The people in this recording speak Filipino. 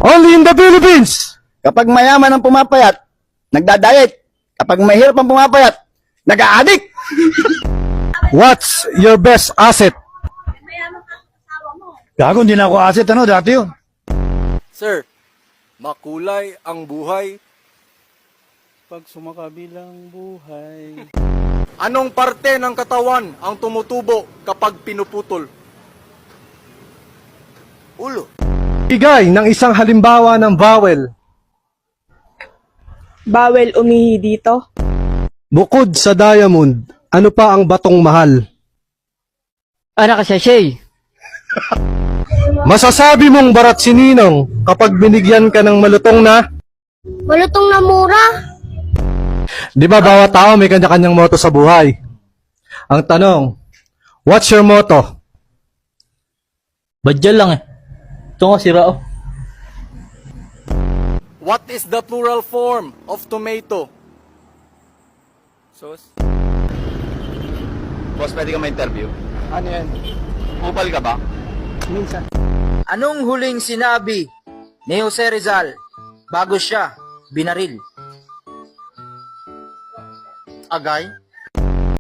Only in the Philippines! Kapag mayaman ang pumapayat, nagda-diet. Kapag mahirap ang pumapayat, nag-a-addict. What's your best asset? Gago, hindi na ako asset, dati yun. Sir, makulay ang buhay. Pag sumakabilang buhay. Anong parte ng katawan ang tumutubo kapag pinuputol? Ulo. Bigay ng isang halimbawa ng vowel. Bawal umihi dito. Bukod sa diamond, ano pa ang batong mahal? Anak ka Shay. Masasabi mong barat si Ninong kapag binigyan ka ng malutong na? Malutong na mura. Di ba bawat tao may kanya-kanyang motto sa buhay? Ang tanong, what's your motto? Badyan lang eh. Ito nga sira oh. What is the plural form of tomato? Sos? Boss, pwede ka ma-interview? Ano yan? Upal ka ba? Minsan. Anong huling sinabi ni Jose Rizal bago siya binaril? Agay?